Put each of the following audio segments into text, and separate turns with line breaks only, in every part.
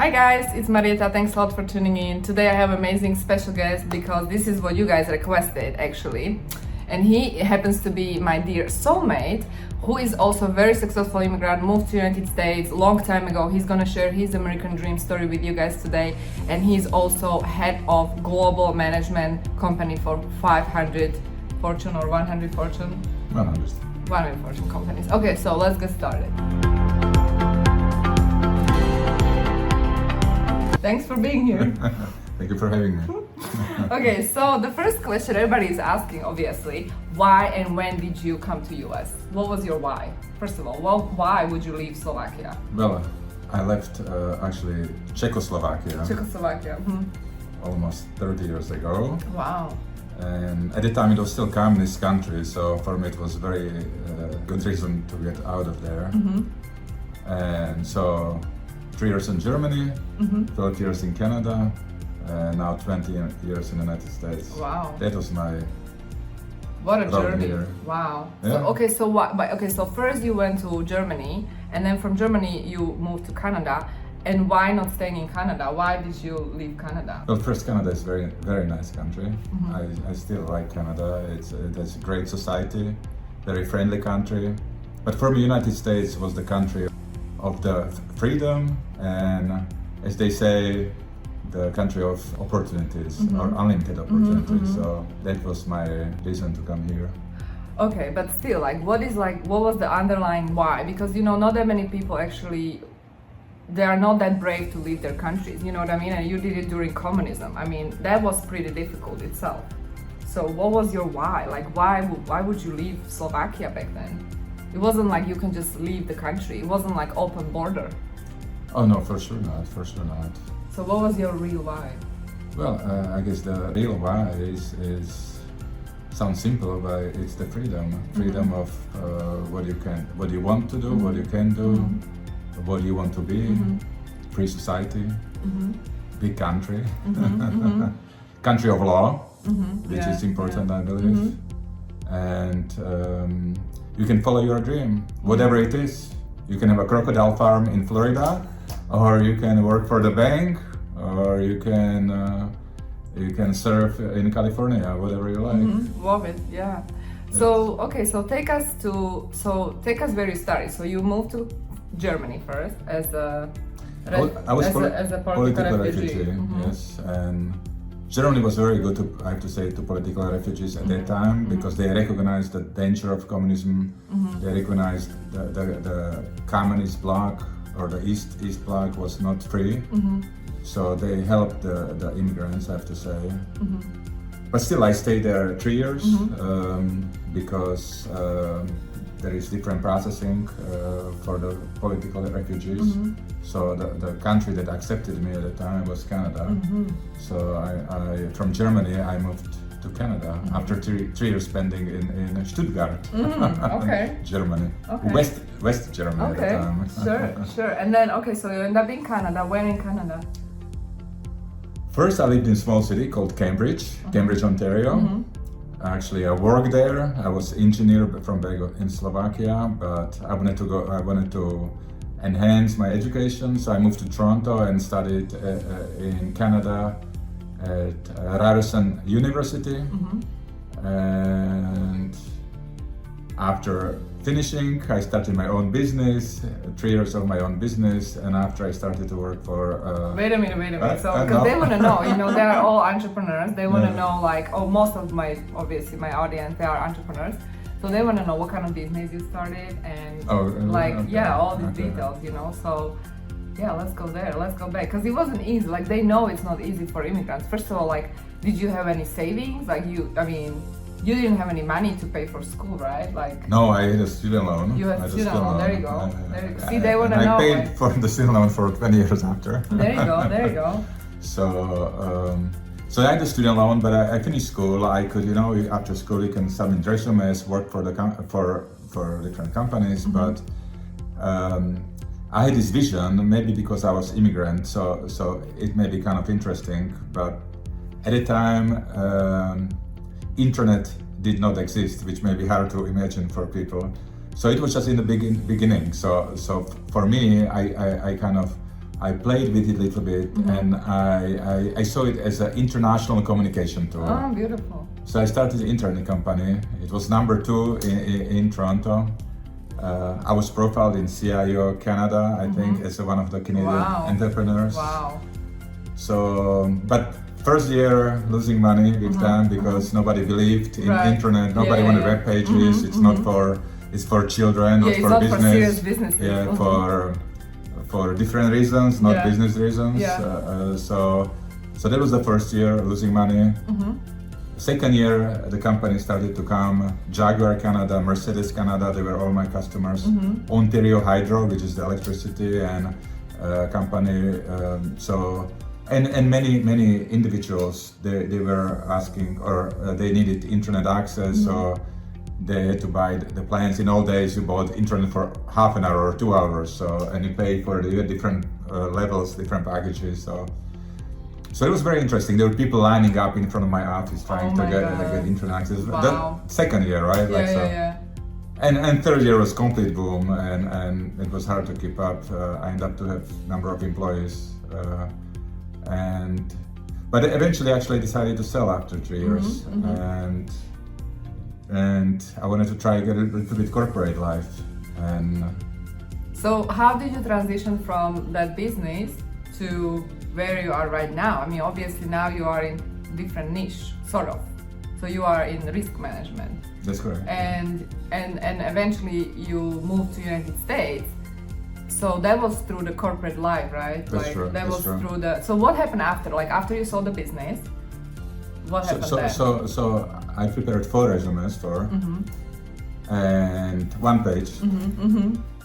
Hi guys, it's Marieta. Thanks a lot for tuning in. Today I have an amazing special guest because this is what you guys requested actually. And he happens to be my dear soulmate, who is also a very successful immigrant, moved to United States long time ago. He's gonna share his American dream story with you guys today. And he's also head of global management company for 500 Fortune or 100 Fortune?
100.
100 Fortune companies. Okay, so let's get started. Thanks for being here.
Thank you for having me.
Okay, so the first question everybody is asking, obviously, why and when did you come to US? What was your why? First of all, why would you leave Slovakia?
Well, I left actually Czechoslovakia
Czechoslovakia.
almost 30 years ago.
Wow.
And at the time it was still communist country, so for me it was very good reason to get out of there. And so 3 years in Germany, 12 years in Canada, and now 20 years in the United States.
Wow.
That was my
What a
road
journey.
here.
Wow.
Yeah.
So first you went to Germany, and then from Germany you moved to Canada. And why not staying in Canada? Why did you leave Canada?
Well, first, Canada is very, very nice country. I still like Canada. It's a great society, very friendly country. But for me, United States was the country of the freedom and, as they say, the country of opportunities or unlimited opportunities. So that was my reason to come here.
Okay, but still, what was the underlying why? Because not that many people actually. They are not that brave to leave their countries, you know what I mean? And you did it during communism. I mean, that was pretty difficult itself. So what was your why? Why would you leave Slovakia back then? It wasn't like you can just leave the country. It wasn't like open border.
Oh no, for sure not.
So what was your real why?
Well, I guess the real why is sounds simple, but it's the freedom of what you want to do, what you can do. What you want to be, free society, big country, country of law, which is important, I believe. And you can follow your dream, whatever it is. You can have a crocodile farm in Florida, or you can work for the bank, or you can surf in California, whatever you like.
Love it, yeah. So take us where you started. So you moved to Germany first as a political refugee.
Yes, and Germany was very good to political refugees at that time because they recognized the danger of communism. They recognized the communist bloc or the East bloc was not free, so they helped the immigrants, I have to say. But still, I stayed there 3 years because there is different processing for the political refugees. So the country that accepted me at the time was Canada. So I from Germany I moved to Canada after 3 years spending in Stuttgart, Germany, West Germany at the time.
Sure. And then so you end up in Canada. Where in Canada?
First, I lived in a small city called Cambridge, Ontario. Actually, I worked there. I was engineer from back in Slovakia, but I wanted to enhance my education, so I moved to Toronto and studied in Canada at Ryerson University. And after finishing, I started my own business, 3 years of my own business, and after I started to work for...
Wait a minute. So, because they want to know, they are all entrepreneurs. They want to know, most of my audience, they are entrepreneurs. So they want to know what kind of business you started and all these details, So, let's go there. Let's go back. Because it wasn't easy. They know it's not easy for immigrants. First of all, did you have any savings? You didn't have any money to pay for school, right?
No, I had a student loan.
You had a student loan. There you go. See, they want to know.
I paid for the student loan for 20 years after.
There you go.
So I had a student loan, but I finished school. I could, after school you can submit resumes, work for different companies. But I had this vision, maybe because I was immigrant, so it may be kind of interesting. But at the time, internet did not exist, which may be hard to imagine for people. So it was just in the beginning. So for me, I kind of I played with it a little bit, and I saw it as an international communication tool.
Oh, beautiful.
So I started the internet company. It was number 2 in Toronto. I was profiled in CIO Canada, I think, as one of the Canadian entrepreneurs.
Wow.
So, but first year losing money big time because nobody believed in internet. Nobody wanted web pages. It's not for, it's for children, not for
not
business.
For serious business.
Yeah, for different reasons, not business reasons. So that was the first year losing money. Second year, the company started to come. Jaguar Canada, Mercedes Canada, they were all my customers. Ontario Hydro, which is the electricity and company. And many individuals, they were asking, or they needed internet access, so they had to buy the plans. In old days, you bought internet for half an hour or 2 hours, and you pay for the different levels, different packages. So it was very interesting. There were people lining up in front of my office trying to get internet access.
Wow.
The second year, right? And third year was complete boom, and it was hard to keep up. I ended up to have number of employees, but eventually actually decided to sell after 3 years, and I wanted to try to get a little bit corporate life. And
so how did you transition from that business to where you are right now? I mean, obviously now you are in different niche, sort of. So you are in risk management.
That's correct.
And eventually you moved to United States. So that was through the corporate life, right?
That's true.
That was through the. So what happened after? Like after you sold the business, what happened then?
So I prepared 4 resumes and 1 page.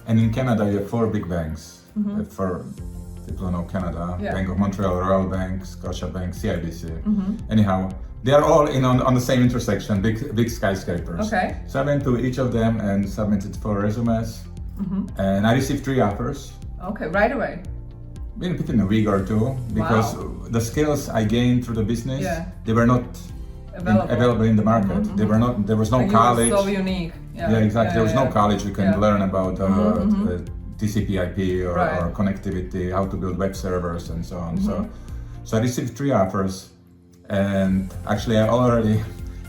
And in Canada you have 4 big banks. For people who know Canada, Bank of Montreal, Royal Bank, Scotiabank, CIBC. Anyhow, they are all on the same intersection, big skyscrapers.
Okay.
So I went to each of them and submitted 4 resumes, and I received 3 offers.
Okay, right away.
Within a week or 2, because the skills I gained through the business, they were not available in the market. They were not. There was no college.
So unique.
Exactly. There was no college you can learn about TCP/IP or connectivity, how to build web servers, and so on. So I received 3 offers, and actually I already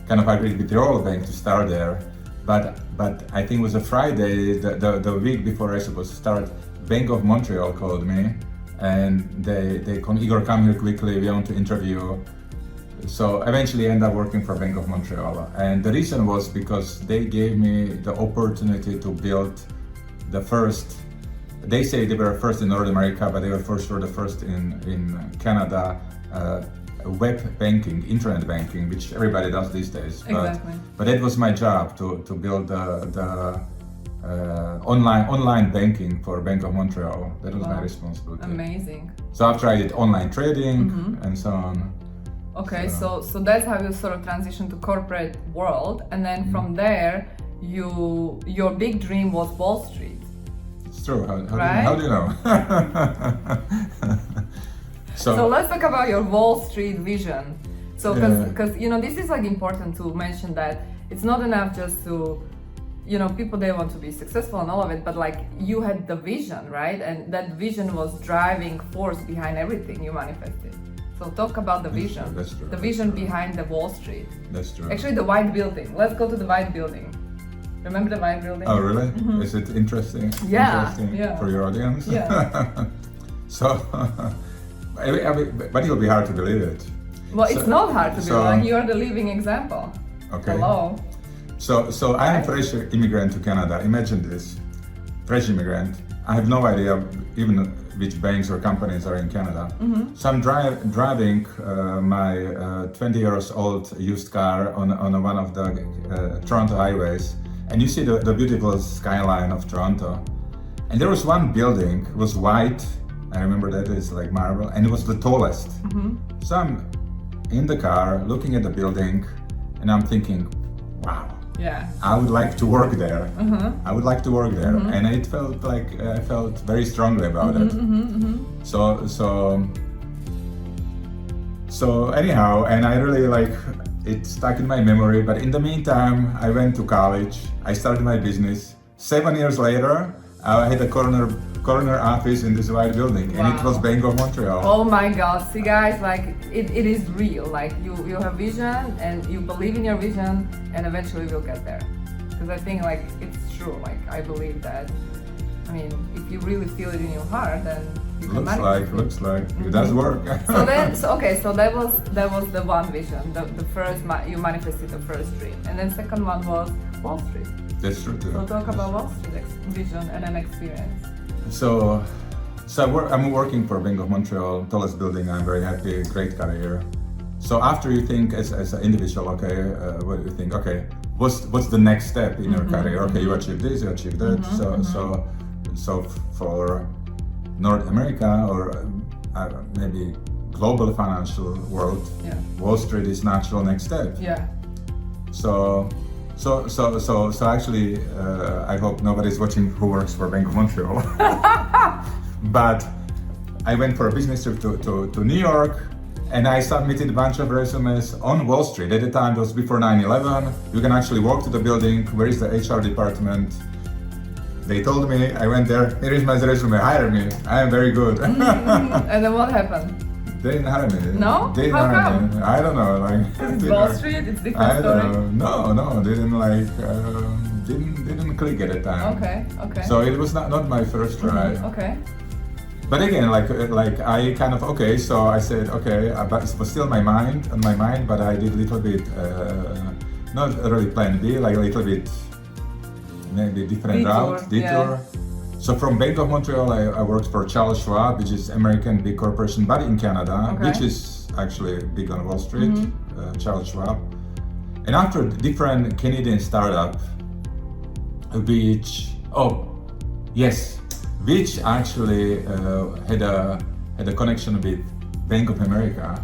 kind of agreed with the Royal Bank to start there. But I think it was a Friday, the week before I was supposed to start, Bank of Montreal called me, and they called me, Igor, come here quickly, we want to interview. So eventually I ended up working for Bank of Montreal, and the reason was because they gave me the opportunity to build the first. They say they were first in North America, but they were for sure the first in Canada. Web banking, internet banking, which everybody does these days. But that was my job to build the online banking for Bank of Montreal. That was my responsibility.
Amazing.
So after I did online trading and so on.
Okay, so that's how you sort of transitioned to corporate world, and then from there, your big dream was Wall Street.
It's true. How do you know?
So let's talk about your Wall Street vision. So because this is like important to mention that it's not enough just to, people, they want to be successful and all of it, but like you had the vision, right? And that vision was driving force behind everything you manifested. So talk about the vision.
That's true.
The vision behind the Wall Street.
That's true.
Actually, the white building. Let's go to the white building. Remember the white building?
Oh, really? Is it interesting?
Yeah.
Interesting for your audience?
Yeah.
So, but it'll be hard to believe it.
Well, it's not hard to believe. Like, you are the living example.
Okay.
Hello.
So I'm a fresh immigrant to Canada. Imagine this, fresh immigrant. I have no idea even which banks or companies are in Canada. So I'm driving my 20 years old used car on one of the Toronto highways, and you see the beautiful skyline of Toronto. And there was one building, it was white. I remember that it's like marble, and it was the tallest. So I'm in the car looking at the building, and I'm thinking, wow.
Yeah.
I would like to work there. I would like to work there, and it felt like I felt very strongly about it. So anyhow, and I really like it stuck in my memory. But in the meantime, I went to college. I started my business. 7 years later, I had a corner corner office in this white building, and it was Bank of Montreal.
Oh my God! See, guys, like it is real. Like you have vision, and you believe in your vision, and eventually you'll get there. Because I think like it's true. Like I believe that. I mean, if you really feel it in your heart, then you can manifest.
Looks like it does work.
So that was the one vision. The first you manifested the first dream, and then second one was Wall Street.
That's true too.
So talk about Wall Street vision and an experience.
So I'm working for Bank of Montreal, tallest building. I'm very happy, great career. So after you think as an individual, okay, what do you think? Okay, what's the next step in your career? Okay, you achieve this, you achieve that. So for North America or maybe global financial world, Wall Street is natural next step.
Yeah.
So actually, I hope nobody's watching who works for Bank of Montreal. But I went for a business trip to New York, and I submitted a bunch of resumes on Wall Street. At the time, it was before 9/11. You can actually walk to the building. Where is the HR department? They told me, I went there, here is my resume, hire me, I am very good.
And then what happened?
They didn't hire me.
No?
They didn't
How
hire
come?
me. I don't know. Like,
It's Wall Street, it's different story.
No, didn't like, didn't click at the time.
Okay.
So it was not my first try.
Okay.
But again, like I kind of, okay, so I said, okay, but it was still on my mind, but I did a little bit, not really plan B, like a little bit, maybe different detour.
Yeah.
So from Bank of Montreal, I worked for Charles Schwab, which is American big corporation, but in Canada, which is actually big on Wall Street, Charles Schwab. And after different Canadian startup, which actually had a connection with Bank of America.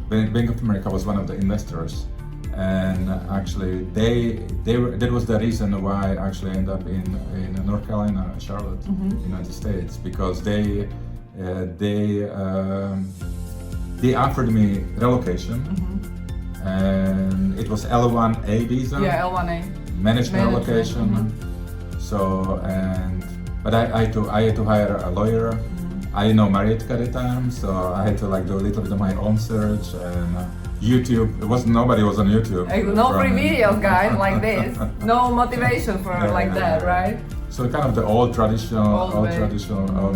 Bank of America was one of the investors. And actually, that was the reason why I actually ended up in North Carolina, Charlotte, United States, because they offered me relocation, and it was L1A visa.
Yeah, L1A.
Management relocation. So but I had to hire a lawyer. I didn't know MARIETA'S at the time, so I had to like do a little bit of my own search and. YouTube, nobody was on YouTube.
No free videos, guys, like this. No motivation for that, right?
So kind of the old traditional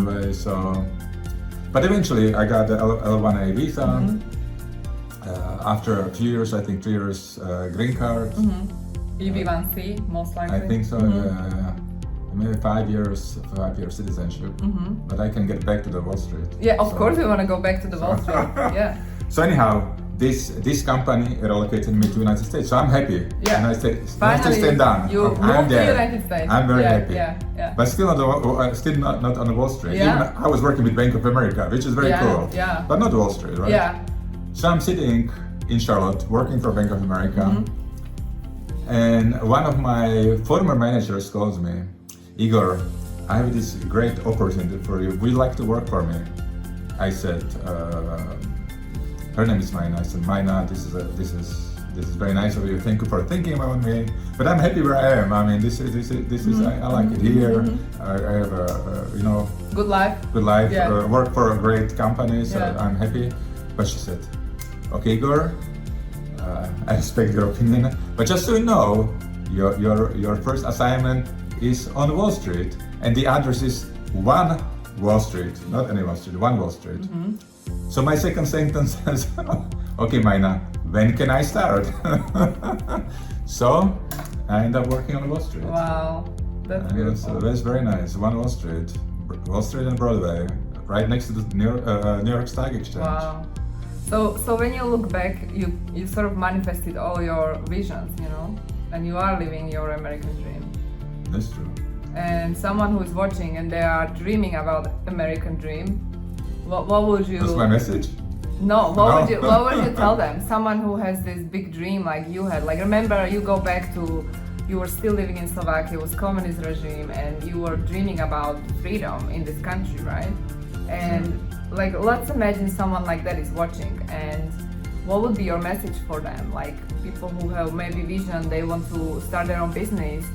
way. So, but eventually I got the L1A visa. After a few years, I think 3 years, green card.
EB1C, most likely.
I think so. Maybe 5 years citizenship. But I can get back to the Wall Street.
Yeah, of course we want to go back to the Wall Street. Yeah.
So anyhow. This company relocated me to United States, so I'm happy.
Yeah.
United States,
finally,
done.
You moved to United States.
I'm very happy.
Yeah.
But still not on the Wall Street.
Yeah.
Even I was working with Bank of America, which is very cool.
Yeah.
But not Wall Street, right?
Yeah.
So I'm sitting in Charlotte, working for Bank of America, and one of my former managers calls me, Igor, I have this great opportunity for you. Would you like to work for me? I said. Her name is Maina. I said, Maina, this is very nice of you. Thank you for thinking about me. But I'm happy where I am. I mean, this is I like it here. I have a
good life.
Yeah. Work for a great company, so I'm happy. But she said, okay, Igor, I respect your opinion, but just so you know, your first assignment is on Wall Street, and the address is 1 Wall Street, not any Wall Street, 1 Wall Street. So my second sentence says, okay, Maina, when can I start? So I ended up working on Wall Street.
Wow, that's beautiful.
So that's very nice. 1 Wall Street and Broadway, right next to the New York Stock Exchange.
Wow. So when you look back, you sort of manifested all your visions, and you are living your American dream.
That's true.
And someone who is watching and they are dreaming about American dream, what would you?
That's my message.
No, what would you tell them? Someone who has this big dream like you had. Like remember, you go back to, you were still living in Slovakia, it was communist regime, and you were dreaming about freedom in this country, right? And like, let's imagine someone like that is watching, and what would be your message for them? Like people who have maybe vision, they want to start their own business,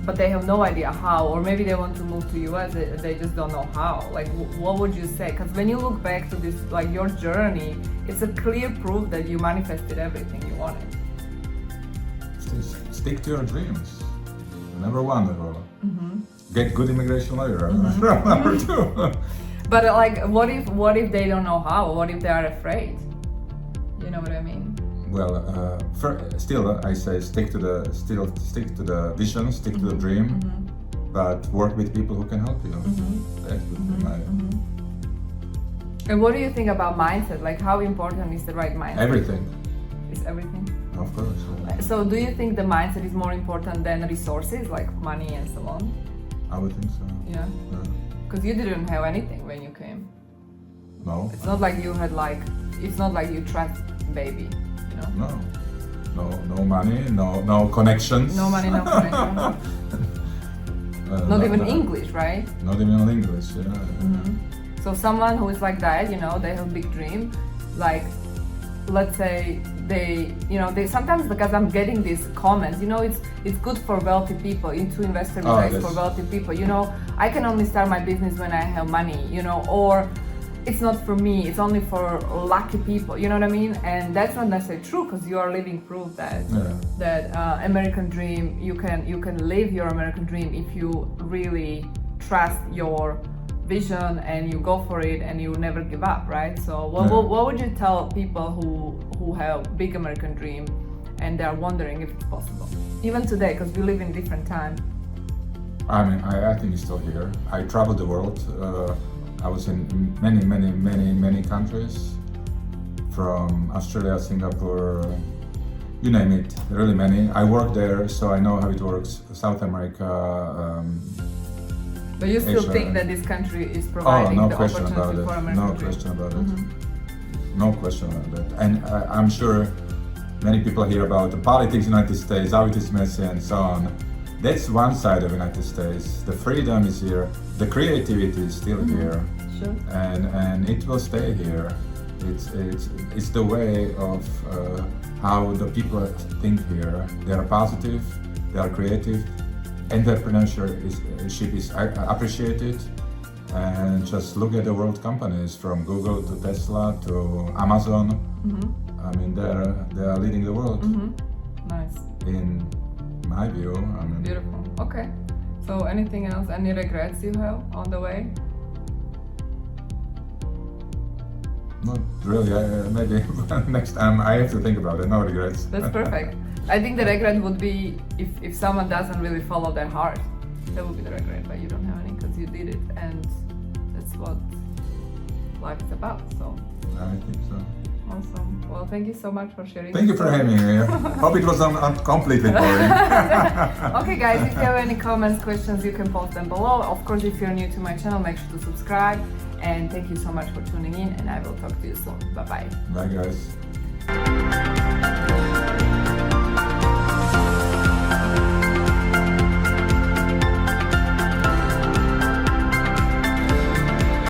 but they have no idea how, or maybe they want to move to US, they just don't know how. Like, what would you say? Because when you look back to this, like your journey, it's a clear proof that you manifested everything you wanted.
Stick to your dreams. Number one, get good immigration lawyer. Number two.
But like, what if they don't know how? What if they are afraid? You know what I mean?
Well, still, I say stick to the vision, stick to the dream, but work with people who can help you. That would be my.
And what do you think about mindset? Like, how important is the right mindset?
Everything.
Is everything?
Of course.
So, do you think the mindset is more important than resources, like money and so on?
I would think so.
Yeah. Because you didn't have anything when you came.
No.
It's not like you had it's not like you trust baby, you know?
No money, no connections.
No money, no connections. Not even English, right?
Not even English, yeah.
So someone who is like that, you know, they have a big dream, like, let's say they sometimes, because I'm getting these comments, you know, it's good for wealthy people, into investor visa is for wealthy people, you know, I can only start my business when I have money, you know, or it's not for me, it's only for lucky people, you know what I mean? And that's not necessarily true, because you are living proof that American dream, you can live your American dream if you really trust your vision and you go for it and you never give up, right? So what would you tell people who have big American dream and they are wondering if it's possible, even today, because we live in different time?
I mean, I think it's still here. I traveled the world. I was in many countries, from Australia, Singapore, you name it, really many. I worked there, so I know how it works. South America.
But you still
Asia.
Think that this country is providing the opportunity for American
No
dream?
question about it. No question about that. And I'm sure many people hear about the politics in the United States, how it is messy and so on. That's one side of the United States. The freedom is here. The creativity is still here.
Sure.
And it will stay here. It's the way of how the people think here. They are positive, they are creative. Entrepreneurship is appreciated. And just look at the world companies, from Google to Tesla to Amazon. I mean, they are leading the world.
Nice.
In my view, I mean.
Beautiful. Okay. So anything else? Any regrets you have on the way?
Not really. Maybe next time I have to think about it. No regrets.
That's perfect. I think the regret would be if someone doesn't really follow their heart. That would be the regret, but you don't have any because you did it, and that's what life is about. So.
I think so.
Awesome. Well, thank you so much for sharing.
Thank you for having me. Hope it was not completely boring.
Okay, guys, if you have any comments, questions, you can post them below. Of course, if you're new to my channel, make sure to subscribe. And thank you so much for tuning in, and I will talk to you soon. Bye-bye.
Bye, guys.